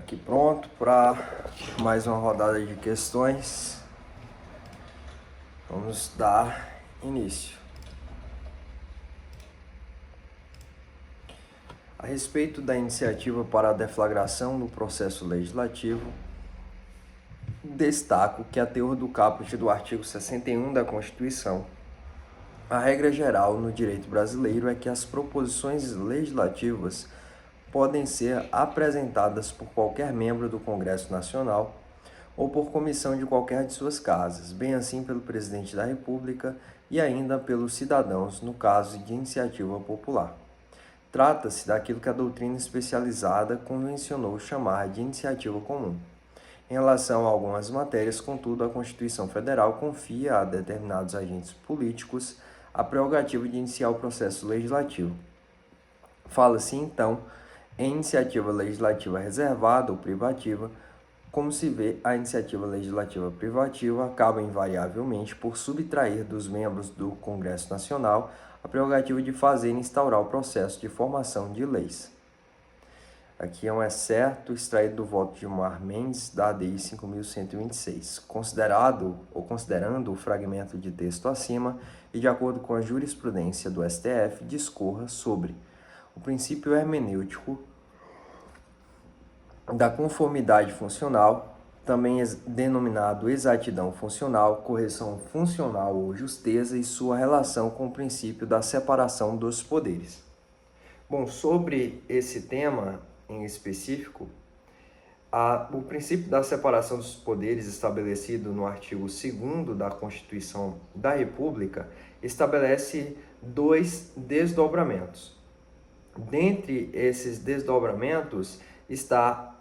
Aqui pronto para mais uma rodada de questões. Vamos dar início. A respeito da iniciativa para a deflagração do processo legislativo, destaco que, a teor do caput do artigo 61 da Constituição, a regra geral no direito brasileiro é que as proposições legislativas podem ser apresentadas por qualquer membro do Congresso Nacional ou por comissão de qualquer de suas casas, bem assim pelo Presidente da República e ainda pelos cidadãos, no caso de iniciativa popular. Trata-se daquilo que a doutrina especializada convencionou chamar de iniciativa comum. Em relação a algumas matérias, contudo, a Constituição Federal confia a determinados agentes políticos a prerrogativa de iniciar o processo legislativo. Fala-se, então, em iniciativa legislativa reservada ou privativa. Como se vê, a iniciativa legislativa privativa acaba invariavelmente por subtrair dos membros do Congresso Nacional a prerrogativa de fazer e instaurar o processo de formação de leis. Aqui é um excerto extraído do voto de Gilmar Mendes, da ADI 5.126. Considerando o fragmento de texto acima e de acordo com a jurisprudência do STF, discorra sobre o princípio hermenêutico da conformidade funcional, também denominado exatidão funcional, correção funcional ou justeza, e sua relação com o princípio da separação dos poderes. Bom, sobre esse tema em específico, o princípio da separação dos poderes estabelecido no artigo 2º da Constituição da República estabelece dois desdobramentos. Dentre esses desdobramentos está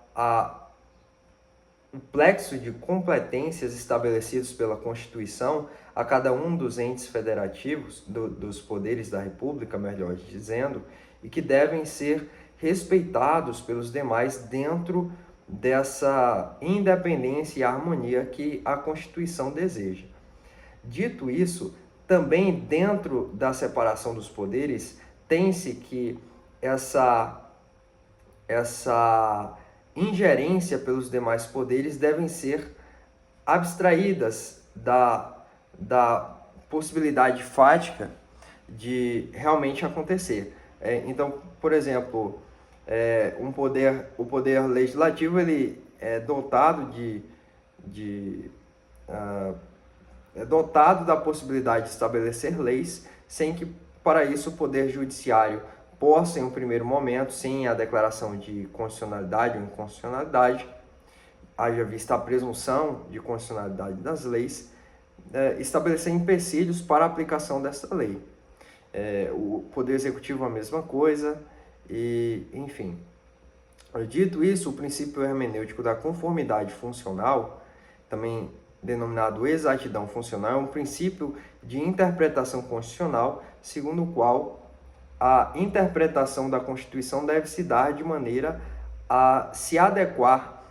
o plexo de competências estabelecidos pela Constituição a cada um dos entes federativos, dos poderes da República, melhor dizendo, e que devem ser respeitados pelos demais dentro dessa independência e harmonia que a Constituição deseja. Dito isso, também dentro da separação dos poderes, tem-se que essa ingerência pelos demais poderes devem ser abstraídas da possibilidade fática de realmente acontecer. Então, por exemplo, o poder legislativo ele é dotado dotado da possibilidade de estabelecer leis, sem que para isso o poder judiciário possa, em um primeiro momento, sem a declaração de constitucionalidade ou inconstitucionalidade, haja vista a presunção de constitucionalidade das leis, estabelecer empecilhos para a aplicação dessa lei. O Poder Executivo a mesma coisa, e enfim. Dito isso, o princípio hermenêutico da conformidade funcional, também denominado exatidão funcional, é um princípio de interpretação constitucional, segundo o qual a interpretação da Constituição deve se dar de maneira a se adequar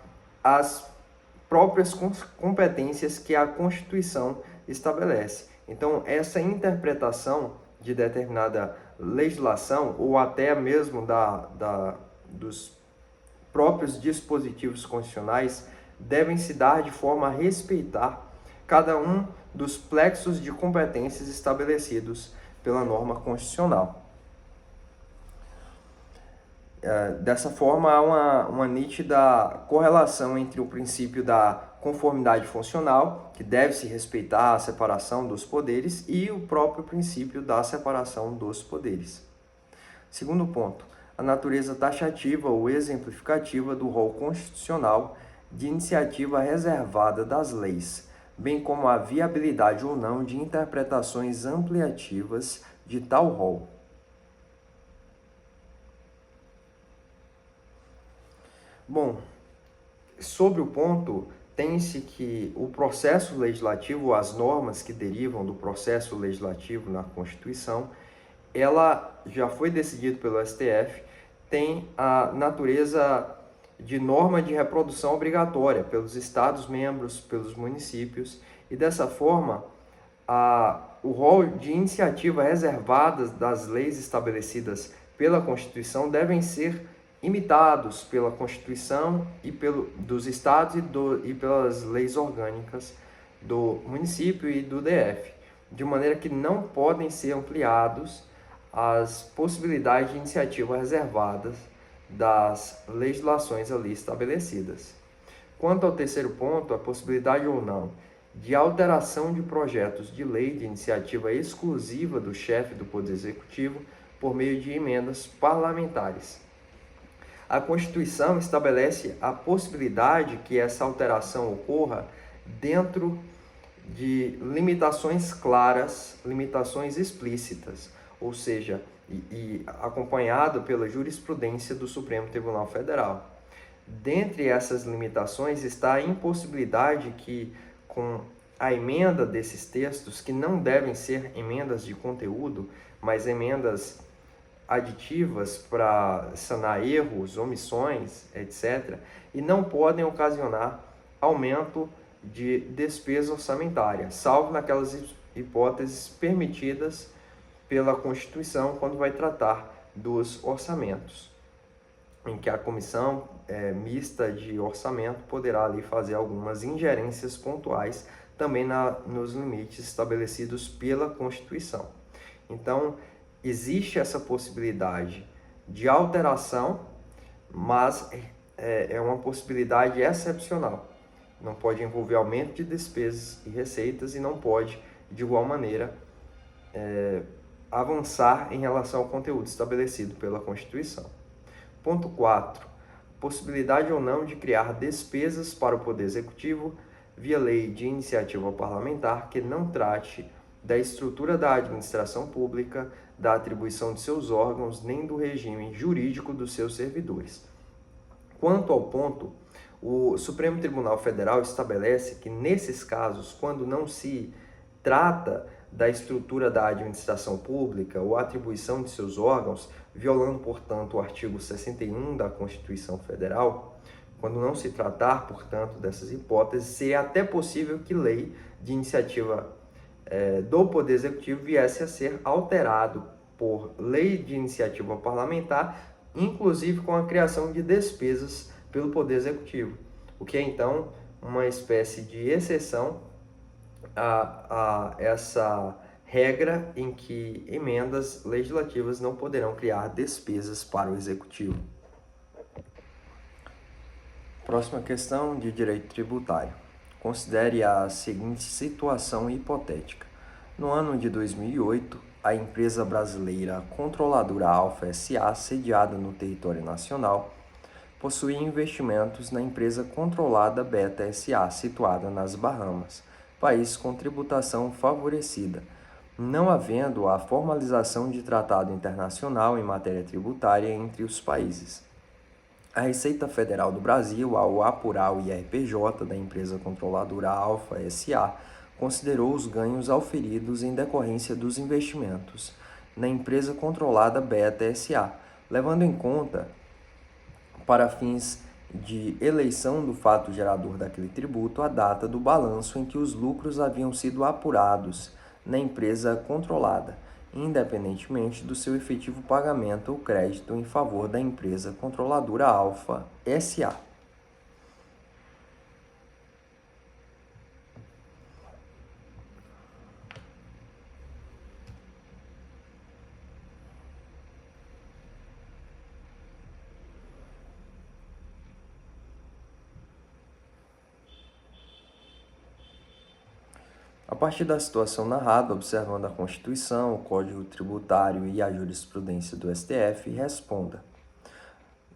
às próprias competências que a Constituição estabelece. Então, essa interpretação de determinada legislação, ou até mesmo dos próprios dispositivos constitucionais, devem se dar de forma a respeitar cada um dos plexos de competências estabelecidos pela norma constitucional. Dessa forma, há uma nítida correlação entre o princípio da conformidade funcional, que deve se respeitar a separação dos poderes, e o próprio princípio da separação dos poderes. Segundo ponto, a natureza taxativa ou exemplificativa do rol constitucional de iniciativa reservada das leis, bem como a viabilidade ou não de interpretações ampliativas de tal rol. Bom, sobre o ponto, tem-se que o processo legislativo, as normas que derivam do processo legislativo na Constituição, ela já foi decidida pelo STF, tem a natureza de norma de reprodução obrigatória pelos Estados-membros, pelos municípios, e dessa forma, o rol de iniciativa reservadas das leis estabelecidas pela Constituição devem ser imitados pela Constituição e dos estados e pelas leis orgânicas do município e do DF, de maneira que não podem ser ampliados as possibilidades de iniciativa reservadas das legislações ali estabelecidas. Quanto ao terceiro ponto, a possibilidade ou não de alteração de projetos de lei de iniciativa exclusiva do chefe do Poder Executivo por meio de emendas parlamentares. A Constituição estabelece a possibilidade que essa alteração ocorra dentro de limitações claras, limitações explícitas, ou seja, acompanhado pela jurisprudência do Supremo Tribunal Federal. Dentre essas limitações está a impossibilidade que, com a emenda desses textos, que não devem ser emendas de conteúdo, mas emendas aditivas para sanar erros, omissões, etc., e não podem ocasionar aumento de despesa orçamentária, salvo naquelas hipóteses permitidas pela Constituição quando vai tratar dos orçamentos, em que a comissão mista de orçamento poderá ali fazer algumas ingerências pontuais também nos limites estabelecidos pela Constituição. Então, existe essa possibilidade de alteração, mas é uma possibilidade excepcional. Não pode envolver aumento de despesas e receitas e não pode, de igual maneira, avançar em relação ao conteúdo estabelecido pela Constituição. Ponto 4. Possibilidade ou não de criar despesas para o Poder Executivo via lei de iniciativa parlamentar que não trate da estrutura da administração pública, da atribuição de seus órgãos, nem do regime jurídico dos seus servidores. Quanto ao ponto, o Supremo Tribunal Federal estabelece que, nesses casos, quando não se trata da estrutura da administração pública ou atribuição de seus órgãos, violando, portanto, o artigo 61 da Constituição Federal, quando não se tratar, portanto, dessas hipóteses, seria até possível que lei de iniciativa do Poder Executivo viesse a ser alterado por lei de iniciativa parlamentar, inclusive com a criação de despesas pelo Poder Executivo, o que é, então, uma espécie de exceção a essa regra em que emendas legislativas não poderão criar despesas para o Executivo. Próxima questão de direito tributário. Considere a seguinte situação hipotética. No ano de 2008, a empresa brasileira Controladora Alfa S.A., sediada no território nacional, possuía investimentos na empresa controlada Beta S.A., situada nas Bahamas, país com tributação favorecida, não havendo a formalização de tratado internacional em matéria tributária entre os países. A Receita Federal do Brasil, ao apurar o IRPJ da empresa controladora Alfa S.A., considerou os ganhos auferidos em decorrência dos investimentos na empresa controlada Beta S.A., levando em conta, para fins de eleição do fato gerador daquele tributo, a data do balanço em que os lucros haviam sido apurados na empresa controlada, independentemente do seu efetivo pagamento ou crédito em favor da empresa controladora Alfa S.A. A partir da situação narrada, observando a Constituição, o Código Tributário e a jurisprudência do STF, responda.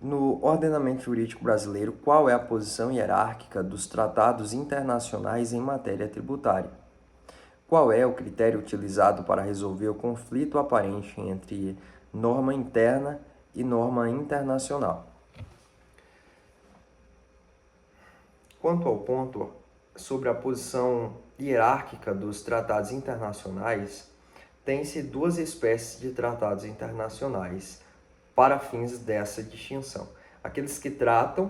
No ordenamento jurídico brasileiro, qual é a posição hierárquica dos tratados internacionais em matéria tributária? Qual é o critério utilizado para resolver o conflito aparente entre norma interna e norma internacional? Quanto ao ponto sobre a posição hierárquica dos tratados internacionais, tem-se duas espécies de tratados internacionais para fins dessa distinção. Aqueles que tratam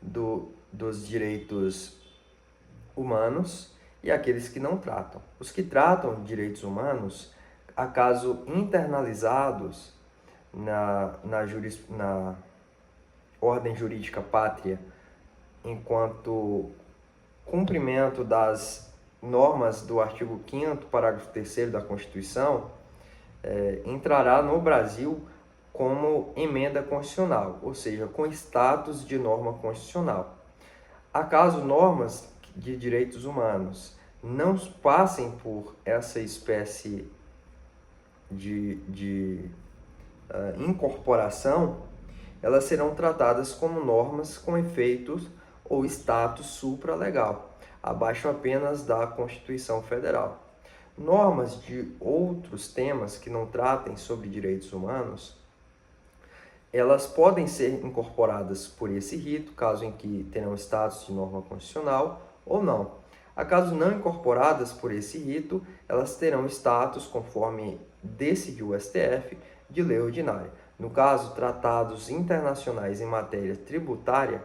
dos direitos humanos e aqueles que não tratam. Os que tratam de direitos humanos, acaso internalizados ordem jurídica pátria, enquanto cumprimento das normas do artigo 5º, parágrafo 3º da Constituição, entrará no Brasil como emenda constitucional, ou seja, com status de norma constitucional. Acaso normas de direitos humanos não passem por essa espécie de incorporação, elas serão tratadas como normas com efeitos ou status supralegal, abaixo apenas da Constituição Federal. Normas de outros temas que não tratem sobre direitos humanos, elas podem ser incorporadas por esse rito, caso em que terão status de norma constitucional ou não. Acaso não incorporadas por esse rito, elas terão status, conforme decidiu o STF, de lei ordinária. No caso, tratados internacionais em matéria tributária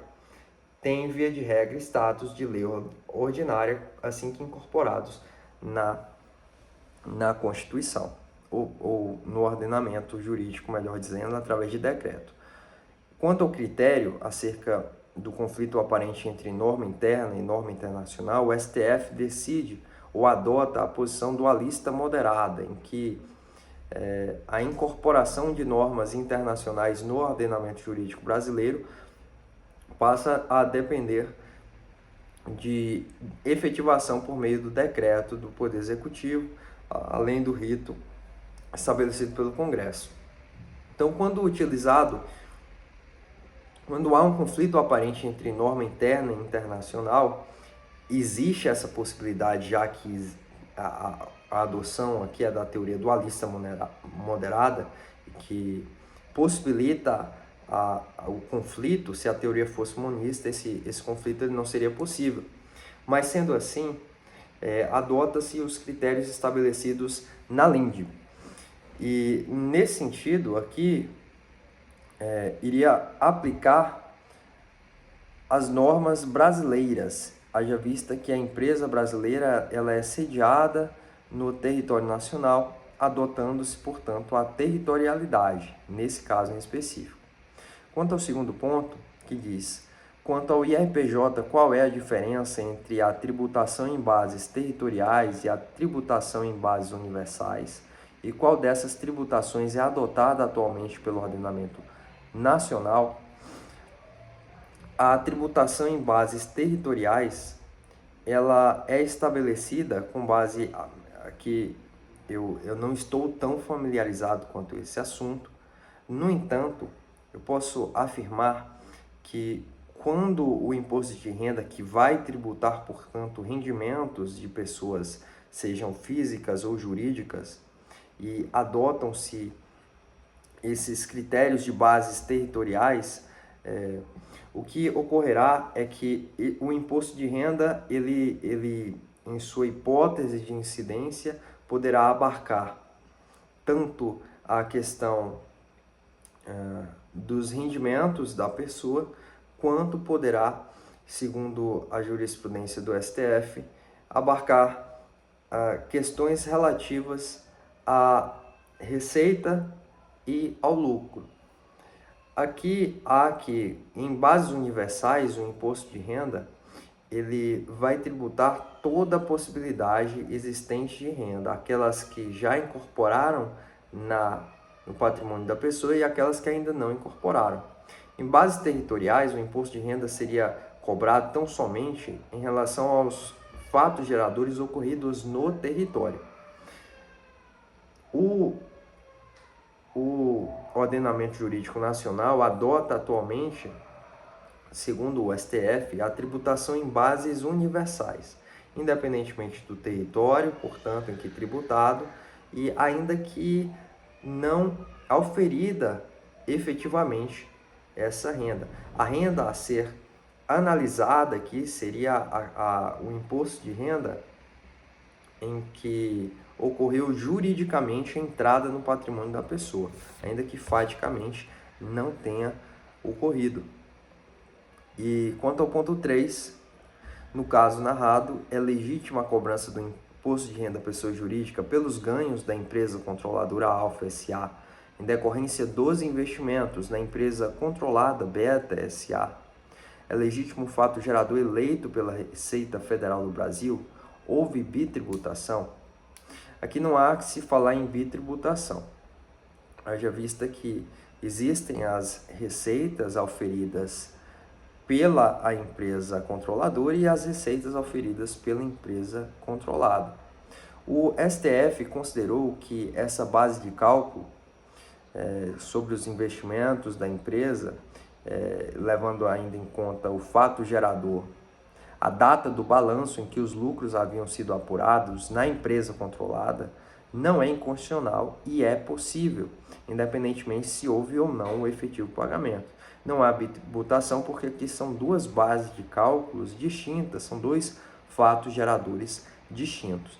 têm, via de regra, status de lei ordinária, assim que incorporados na Constituição, ou no ordenamento jurídico, melhor dizendo, através de decreto. Quanto ao critério acerca do conflito aparente entre norma interna e norma internacional, o STF decide ou adota a posição dualista moderada, em que a incorporação de normas internacionais no ordenamento jurídico brasileiro passa a depender de efetivação por meio do decreto do Poder Executivo, além do rito estabelecido pelo Congresso. Então, quando há um conflito aparente entre norma interna e internacional, existe essa possibilidade, já que a adoção aqui é da teoria dualista moderada, que possibilita o conflito. Se a teoria fosse monista, esse conflito ele não seria possível. Mas, sendo assim, adota-se os critérios estabelecidos na LINDE. E, nesse sentido, aqui, iria aplicar as normas brasileiras, haja vista que a empresa brasileira ela é sediada no território nacional, adotando-se, portanto, a territorialidade, nesse caso em específico. Quanto ao segundo ponto, que diz: quanto ao IRPJ, qual é a diferença entre a tributação em bases territoriais e a tributação em bases universais? E qual dessas tributações é adotada atualmente pelo ordenamento nacional? A tributação em bases territoriais, ela é estabelecida com base aqui, eu não estou tão familiarizado quanto esse assunto. No entanto, eu posso afirmar que quando o imposto de renda, que vai tributar, portanto, rendimentos de pessoas, sejam físicas ou jurídicas, e adotam-se esses critérios de bases territoriais, o que ocorrerá é que o imposto de renda, ele em sua hipótese de incidência, poderá abarcar tanto a questão dos rendimentos da pessoa, quanto poderá, segundo a jurisprudência do STF, abarcar questões relativas à receita e ao lucro. Aqui há que, em bases universais, o imposto de renda ele vai tributar toda a possibilidade existente de renda, aquelas que já incorporaram no patrimônio da pessoa e aquelas que ainda não incorporaram. Em bases territoriais, o imposto de renda seria cobrado tão somente em relação aos fatos geradores ocorridos no território. O ordenamento jurídico nacional adota atualmente, segundo o STF, a tributação em bases universais, independentemente do território, portanto, em que tributado, e ainda que não auferida efetivamente essa renda. A renda a ser analisada aqui seria o imposto de renda em que ocorreu juridicamente a entrada no patrimônio da pessoa, ainda que faticamente não tenha ocorrido. E quanto ao ponto 3, no caso narrado, é legítima a cobrança do imposto de renda da pessoa jurídica pelos ganhos da empresa controladora Alfa S.A., em decorrência dos investimentos na empresa controlada Beta S.A. É legítimo fato gerador eleito pela Receita Federal do Brasil? Houve bitributação? Aqui não há que se falar em bitributação. Haja vista que existem as receitas auferidas pela a empresa controladora e as receitas auferidas pela empresa controlada. O STF considerou que essa base de cálculo sobre os investimentos da empresa, levando ainda em conta o fato gerador, a data do balanço em que os lucros haviam sido apurados na empresa controlada, não é inconstitucional e é possível, independentemente se houve ou não o efetivo pagamento. Não há bitributação porque aqui são duas bases de cálculos distintas, são dois fatos geradores distintos.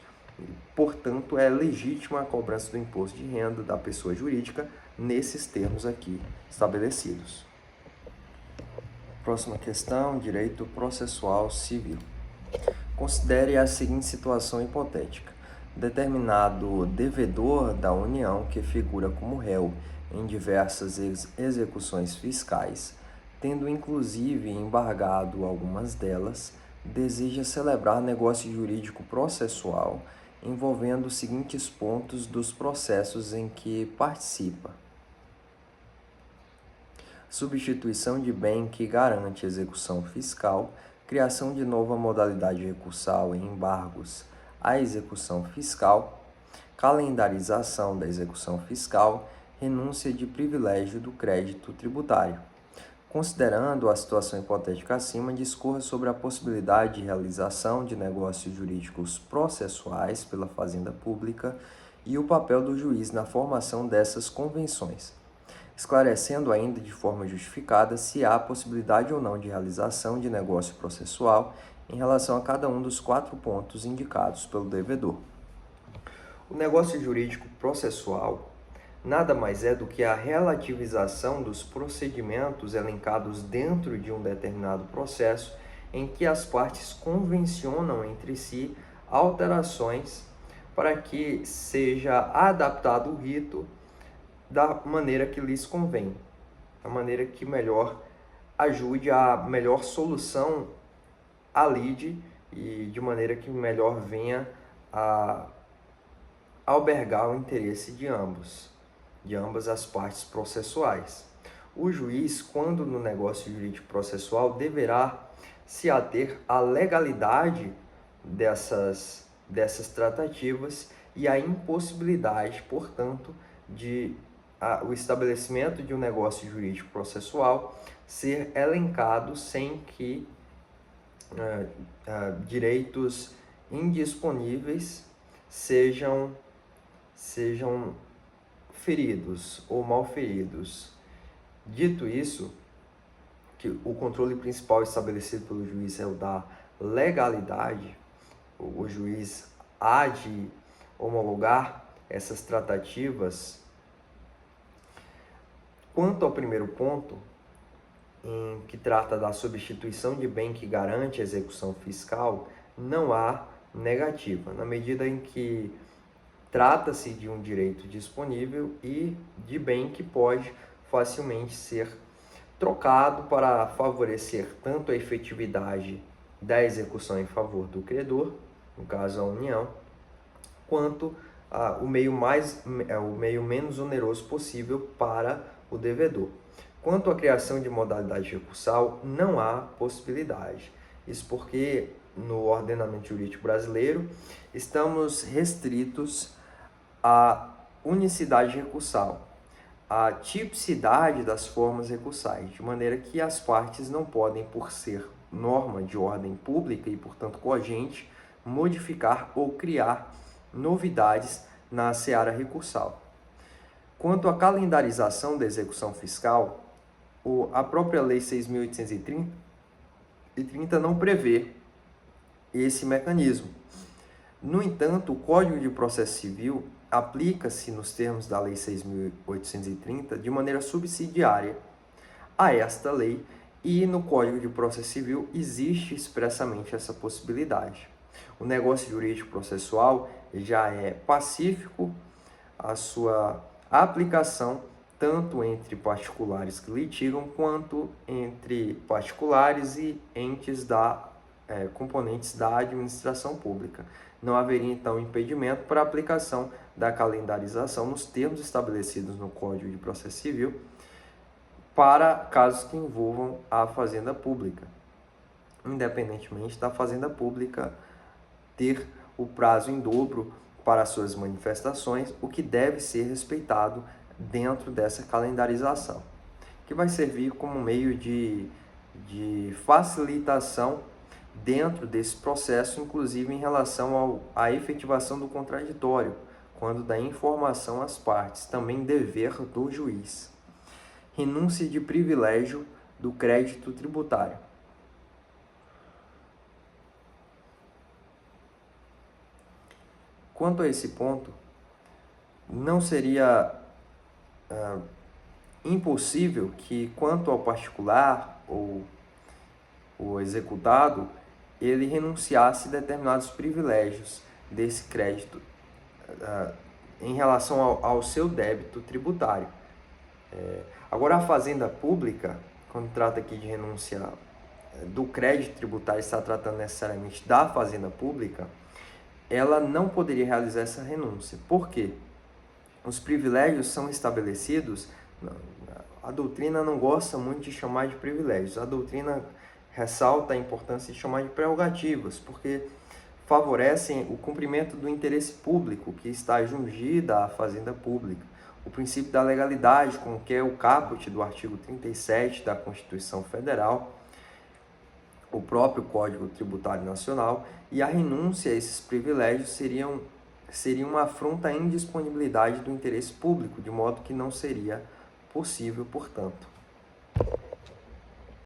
Portanto, é legítima a cobrança do imposto de renda da pessoa jurídica nesses termos aqui estabelecidos. Próxima questão, direito processual civil. Considere a seguinte situação hipotética. Determinado devedor da União que figura como réu em diversas execuções fiscais, tendo inclusive embargado algumas delas, deseja celebrar negócio jurídico processual envolvendo os seguintes pontos dos processos em que participa: substituição de bem que garante execução fiscal, criação de nova modalidade recursal em embargos à execução fiscal, calendarização da execução fiscal, renúncia de privilégio do crédito tributário. Considerando a situação hipotética acima, discorra sobre a possibilidade de realização de negócios jurídicos processuais pela Fazenda Pública e o papel do juiz na formação dessas convenções, esclarecendo ainda de forma justificada se há possibilidade ou não de realização de negócio processual em relação a cada um dos 4 pontos indicados pelo devedor. O negócio jurídico processual nada mais é do que a relativização dos procedimentos elencados dentro de um determinado processo em que as partes convencionam entre si alterações para que seja adaptado o rito da maneira que lhes convém, da maneira que melhor ajude a melhor solução à lide e de maneira que melhor venha a albergar o interesse de ambas as partes processuais. O juiz, quando no negócio jurídico processual, deverá se ater à legalidade dessas tratativas e à impossibilidade, portanto, de o estabelecimento de um negócio jurídico processual ser elencado sem que direitos indisponíveis sejam feridos ou mal feridos. Dito isso, que o controle principal estabelecido pelo juiz é o da legalidade, o juiz há de homologar essas tratativas. Quanto ao primeiro ponto, em que trata da substituição de bem que garante a execução fiscal, não há negativa, na medida em que trata-se de um direito disponível e de bem que pode facilmente ser trocado para favorecer tanto a efetividade da execução em favor do credor, no caso a União, quanto o meio menos oneroso possível para o devedor. Quanto à criação de modalidade recursal, não há possibilidade. Isso porque no ordenamento jurídico brasileiro estamos restritos à unicidade recursal, à tipicidade das formas recursais, de maneira que as partes não podem, por ser norma de ordem pública e, portanto, cogente, modificar ou criar novidades na seara recursal. Quanto à calendarização da execução fiscal, a própria Lei 6.830 não prevê esse mecanismo. No entanto, o Código de Processo Civil aplica-se nos termos da Lei 6.830 de maneira subsidiária a esta lei e no Código de Processo Civil existe expressamente essa possibilidade. O negócio jurídico processual já é pacífico a a aplicação tanto entre particulares que litigam, quanto entre particulares e entes componentes da administração pública. Não haveria, então, impedimento para a aplicação da calendarização nos termos estabelecidos no Código de Processo Civil para casos que envolvam a fazenda pública, independentemente da fazenda pública ter o prazo em dobro para suas manifestações, o que deve ser respeitado dentro dessa calendarização, que vai servir como meio de facilitação dentro desse processo, inclusive em relação à efetivação do contraditório, quando dá informação às partes, também dever do juiz. Renúncia de privilégio do crédito tributário. Quanto a esse ponto, não seria impossível que, quanto ao particular ou o executado, ele renunciasse a determinados privilégios desse crédito em relação ao seu débito tributário. Agora, a fazenda pública, quando trata aqui de renúncia do crédito tributário, está tratando necessariamente da fazenda pública, ela não poderia realizar essa renúncia. Por quê? Os privilégios são estabelecidos, a doutrina não gosta muito de chamar de privilégios, a doutrina ressalta a importância de chamar de prerrogativas, porque favorecem o cumprimento do interesse público que está jungido à fazenda pública. O princípio da legalidade, como que é o caput do artigo 37 da Constituição Federal, o próprio Código Tributário Nacional, e a renúncia a esses privilégios seria uma afronta à indisponibilidade do interesse público, de modo que não seria possível, portanto.